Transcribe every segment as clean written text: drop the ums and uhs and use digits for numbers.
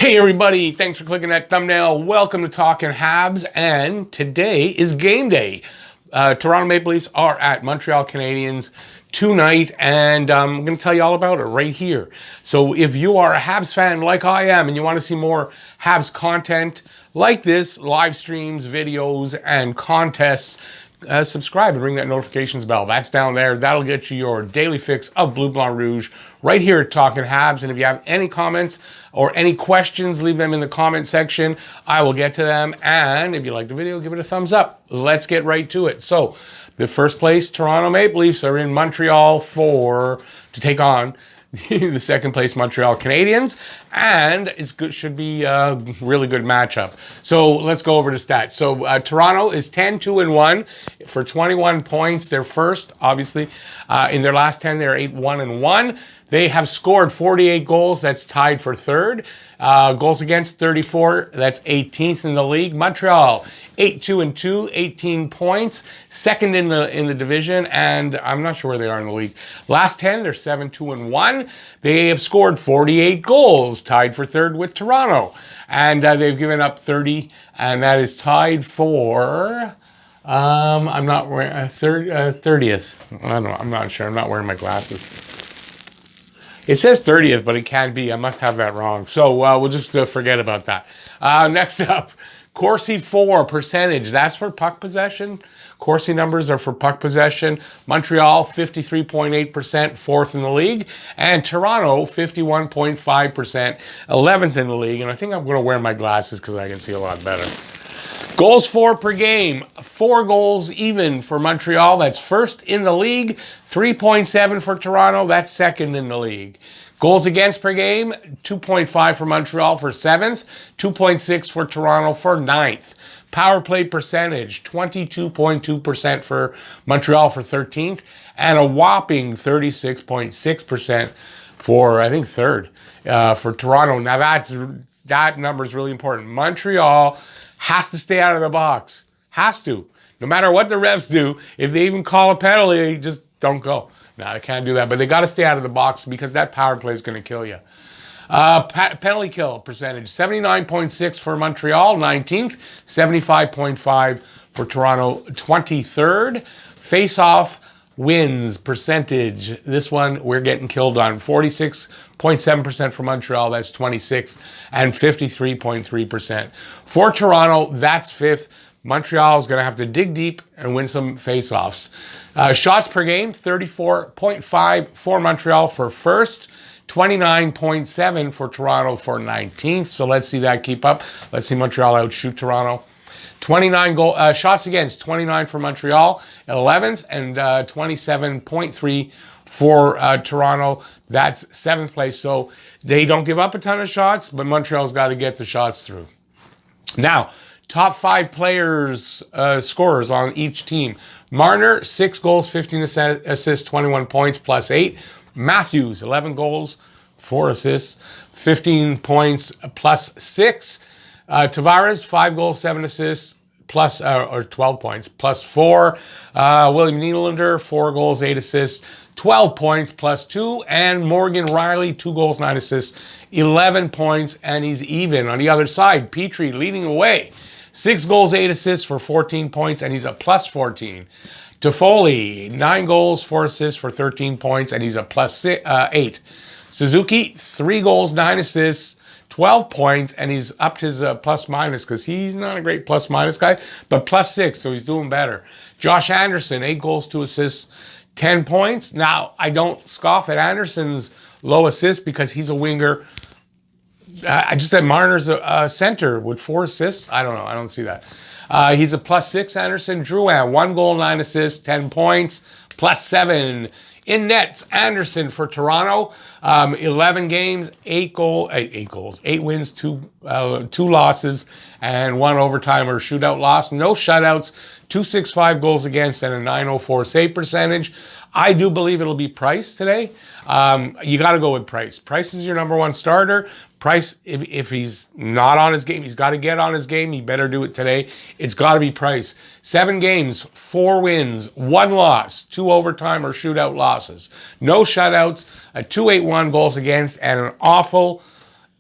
Hey everybody, thanks for clicking that thumbnail. Welcome to Talking Habs, and today is game day. Toronto Maple Leafs are at Montreal Canadiens tonight, and I'm going to tell you all about it right here. So if you are a Habs fan like I am and you want to see more Habs content like this, live streams, videos, and contests, subscribe and ring that notifications bell. That's down there. That'll get you your daily fix of Bleu Blanc Rouge right here at Talking Habs. And if you have any comments or any questions, leave them in the comment section. I will get to them. And if you like the video, give it a thumbs up. Let's get right to it. So the first place Toronto Maple Leafs are in Montreal to take on the second place Montreal Canadiens, and should be a really good matchup. So let's go over the stats. So Toronto is 10-2-1 for 21 points. They're first, obviously. In their last 10, they're 8-1-1. They have scored 48 goals. That's tied for third. Goals against 34. That's 18th in the league. Montreal 8-2-2, 18 points, second in the division, and I'm not sure where they are in the league. Last 10, they're 7-2-1. They have scored 48 goals, tied for third with Toronto, and they've given up 30, and that is tied for. I'm not wearing 30th. I don't know. I'm not sure. I'm not wearing my glasses. It says 30th, but it can't be. I must have that wrong. So we'll just forget about that. Next up, Corsi 4 percentage. That's for puck possession. Corsi numbers are for puck possession. Montreal 53.8%, fourth in the league, and Toronto 51.5%, 11th in the league. And I think I'm going to wear my glasses because I can see a lot better. Goals for per game, 4 goals even for Montreal. That's first in the league. 3.7 for Toronto. That's second in the league. Goals against per game, 2.5 for Montreal for 7th. 2.6 for Toronto for 9th. Power play percentage, 22.2% for Montreal for 13th. And a whopping 36.6% for, I think, third for Toronto. Now that number is really important. Montreal has to stay out of the box. Has to. No matter what the refs do, if they even call a penalty, just don't go. No, they can't do that. But they got to stay out of the box because that power play is going to kill you. Penalty kill percentage, 79.6 for Montreal, 19th. 75.5 for Toronto, 23rd. Face-off wins percentage. This one we're getting killed on. 46.7% for Montreal, that's 26th, and 53.3%. For Toronto, that's 5th. Montreal is going to have to dig deep and win some face-offs. Shots per game, 34.5 for Montreal for first, 29.7 for Toronto for 19th. So let's see that keep up. Let's see Montreal outshoot Toronto. 29 shots against, 29 for Montreal, 11th, and 27.3 for Toronto. That's 7th place. So they don't give up a ton of shots, but Montreal's got to get the shots through. Now, top 5 players, scorers on each team. Marner, 6 goals, 15 assists, 21 points, plus 8. Matthews, 11 goals, 4 assists, 15 points, plus 6. Tavares, 5 goals, 7 assists, plus or 12 points, plus 4. William Nylander, 4 goals, 8 assists, 12 points, plus 2. And Morgan Rielly, 2 goals, 9 assists, 11 points, and he's even. On the other side, Petrie leading the way. 6 goals, 8 assists for 14 points, and he's a plus 14. Toffoli, 9 goals, 4 assists for 13 points, and he's a plus 8. Suzuki, 3 goals, 9 assists, 12 points, and he's upped his plus-minus because he's not a great plus-minus guy, but plus 6, so he's doing better. Josh Anderson, 8 goals, 2 assists, 10 points. Now, I don't scoff at Anderson's low assist because he's a winger. I just said Marner's a center with 4 assists. I don't know. I don't see that. He's a plus 6, Anderson. Drouin, 1 goal, 9 assists, 10 points, plus 7. In nets, Anderson for Toronto, 11 games, 8 wins, 2 losses, and 1 overtime or shootout loss. No shutouts, 265 goals against, and a 904 save percentage. I do believe it'll be Price today. You got to go with Price. Price is your number 1 starter. Price, if he's not on his game, he's got to get on his game. He better do it today. It's got to be Price. 7 games, 4 wins, 1 loss, 2 overtime or shootout losses. No shutouts, a 281 goals against, and an awful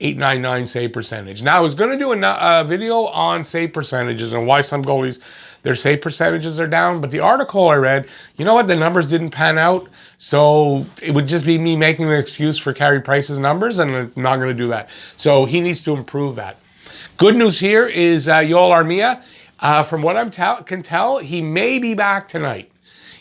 .899 save percentage. Now, I was going to do a video on save percentages and why some goalies, their save percentages are down. But the article I read, you know what? The numbers didn't pan out. So it would just be me making an excuse for Carey Price's numbers, and I'm not going to do that. So he needs to improve that. Good news here is Yoel Armia. From what I can tell, he may be back tonight.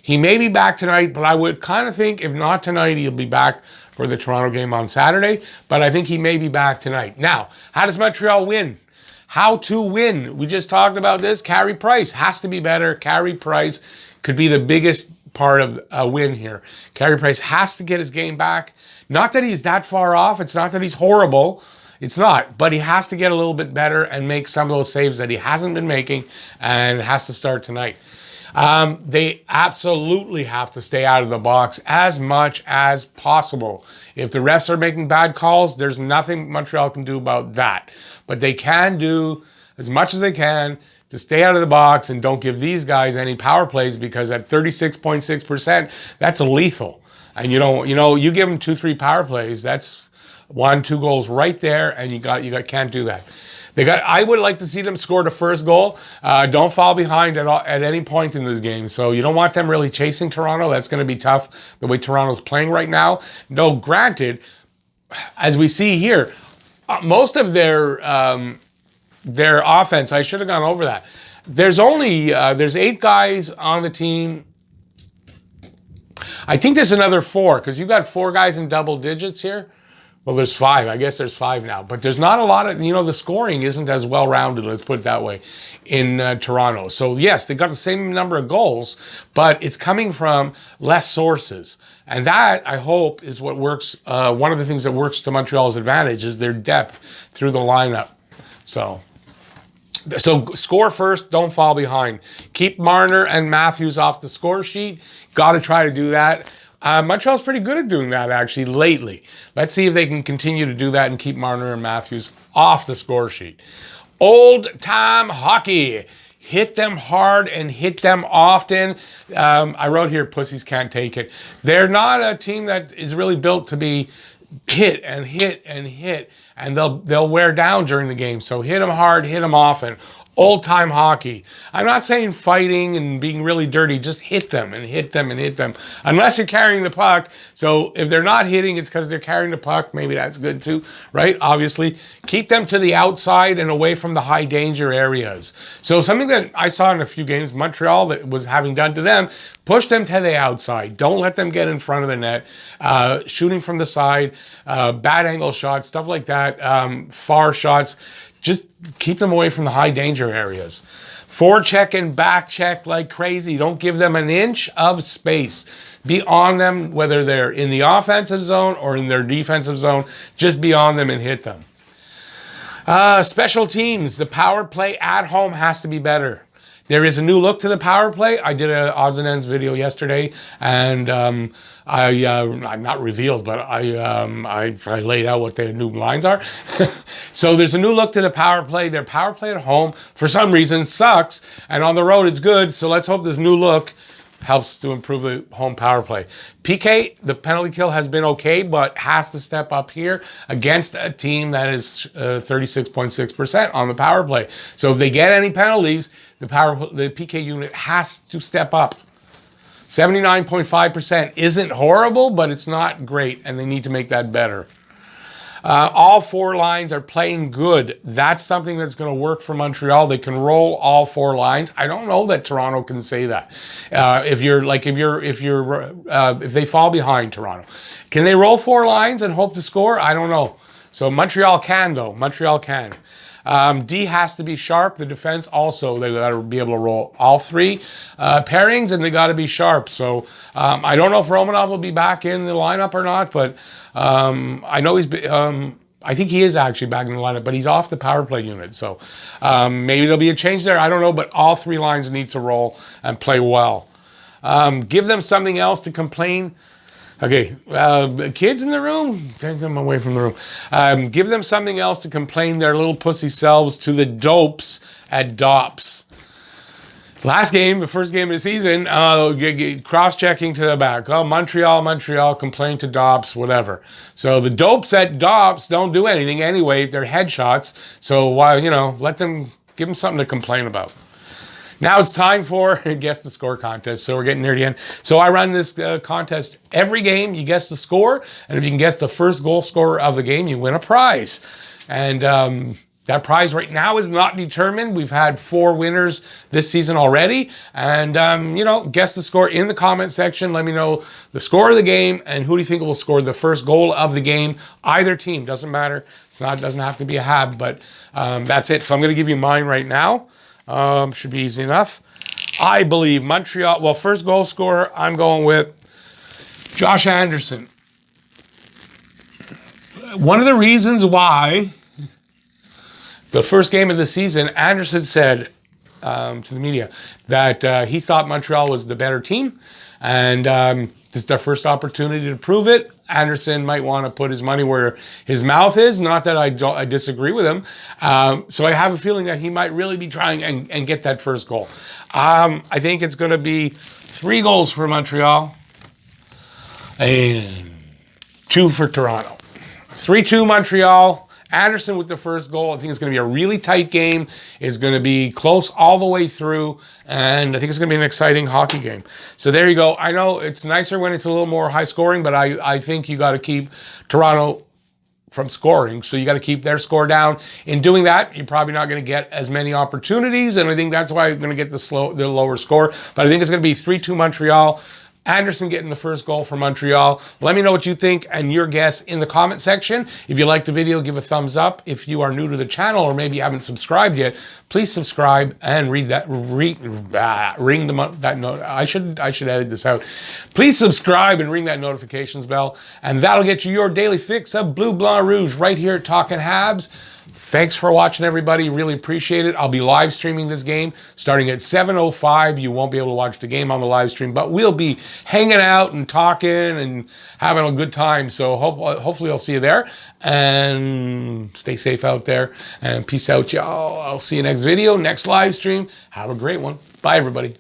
He may be back tonight, but I would kind of think if not tonight, he'll be back for the Toronto game on Saturday. But I think he may be back tonight. Now, how does Montreal win? How to win? We just talked about this. Carey Price has to be better. Carey Price could be the biggest part of a win here. Carey Price has to get his game back. Not that he's that far off. It's not that he's horrible. It's not, but he has to get a little bit better and make some of those saves that he hasn't been making, and has to start tonight. They absolutely have to stay out of the box as much as possible. If the refs are making bad calls, there's nothing Montreal can do about that. But they can do as much as they can to stay out of the box and don't give these guys any power plays, because at 36.6%, that's lethal. And you give them 2-3 power plays, that's 1-2 goals right there, and you can't do that. I would like to see them score the first goal. Don't fall behind at any point in this game. So you don't want them really chasing Toronto. That's going to be tough the way Toronto's playing right now. No, granted, as we see here, most of their offense, I should have gone over that. There's 8 guys on the team. I think there's another 4, because you got 4 guys in double digits here. Well, there's 5. I guess there's 5 now. But there's not a lot of, the scoring isn't as well-rounded, let's put it that way, in Toronto. So, yes, they got the same number of goals, but it's coming from less sources. And that, I hope, is what works. One of the things that works to Montreal's advantage is their depth through the lineup. So score first, don't fall behind. Keep Marner and Matthews off the score sheet. Got to try to do that. Montreal's pretty good at doing that, actually, lately. Let's see if they can continue to do that and keep Marner and Matthews off the score sheet. Old-time hockey. Hit them hard and hit them often. I wrote here, pussies can't take it. They're not a team that is really built to be hit and hit and hit, and they'll wear down during the game. So hit them hard, hit them often. Old-time hockey. I'm not saying fighting and being really dirty. Just hit them and hit them and hit them. Unless you're carrying the puck. So if they're not hitting, it's because they're carrying the puck. Maybe that's good too, right? Obviously. Keep them to the outside and away from the high-danger areas. So something that I saw in a few games, Montreal, that was having done to them, push them to the outside. Don't let them get in front of the net. Shooting from the side, bad angle shots, stuff like that, far shots. Just keep them away from the high danger areas. Forecheck and back check like crazy. Don't give them an inch of space. Be on them, whether they're in the offensive zone or in their defensive zone. Just be on them and hit them. Special teams. The power play at home has to be better. There is a new look to the power play. I did an odds and ends video yesterday, and I'm not revealed, but I laid out what the new lines are. So there's a new look to the power play. Their power play at home, for some reason, sucks, and on the road it's good. So let's hope this new look helps to improve the home power play. PK, the penalty kill has been okay, but has to step up here against a team that is 36.6% on the power play. So if they get any penalties, the PK unit has to step up. 79.5% isn't horrible, but it's not great, and they need to make that better. All 4 lines are playing good. That's something that's going to work for Montreal. They can roll all 4 lines. I don't know that Toronto can say that. If they fall behind Toronto, can they roll 4 lines and hope to score? I don't know. So Montreal can, though. Montreal can. D has to be sharp. The defense also, they got to be able to roll all 3 pairings, and they got to be sharp. So I don't know if Romanov will be back in the lineup or not, but I know I think he is actually back in the lineup, but he's off the power play unit. So maybe there'll be a change there. I don't know, but all 3 lines need to roll and play well. Give them something else to complain. Okay, kids in the room, take them away from the room. Give them something else to complain their little pussy selves to the dopes at DOPS. Last game, the first game of the season, cross-checking to the back. Oh, Montreal complained to Dops, whatever. So the dopes at Dops don't do anything anyway. They're headshots. So why, let them, give them something to complain about. Now it's time for Guess the Score contest. So we're getting near the end. So I run this contest every game. You guess the score. And if you can guess the first goal scorer of the game, you win a prize. And that prize right now is not determined. We've had 4 winners this season already. And, guess the score in the comment section. Let me know the score of the game and who do you think will score the first goal of the game. Either team, doesn't matter. It doesn't have to be a Hab, but that's it. So I'm going to give you mine right now. Should be easy enough. I believe Montreal, well, first goal scorer, I'm going with Josh Anderson. One of the reasons why the first game of the season, Anderson said to the media that he thought Montreal was the better team. And this is their first opportunity to prove it. Anderson might want to put his money where his mouth is. Not that I disagree with him. So I have a feeling that he might really be trying and get that first goal. I think it's going to be 3 goals for Montreal and 2 for Toronto. 3-2 Montreal. Anderson with the first goal. I think it's going to be a really tight game. It's going to be close all the way through, and I think it's going to be an exciting hockey game. So there you go. I know it's nicer when it's a little more high scoring, but I think you got to keep Toronto from scoring, so you got to keep their score down. In doing that, you're probably not going to get as many opportunities, and I think that's why you're going to get the lower score. But I think it's going to be 3-2 Montreal. Anderson getting the first goal for Montreal. Let me know what you think and your guess in the comment section. If you liked the video, give a thumbs up. If you are new to the channel or maybe you haven't subscribed yet, please subscribe and ring that note. I should edit this out. Please subscribe and ring that notifications bell, and that'll get you your daily fix of Bleu Blanc Rouge right here at Talkin' Habs. Thanks for watching, everybody. Really appreciate it. I'll be live streaming this game starting at 7:05. You won't be able to watch the game on the live stream, but we'll be hanging out and talking and having a good time. So hopefully I'll see you there. And stay safe out there. And peace out, y'all. I'll see you next video, next live stream. Have a great one. Bye, everybody.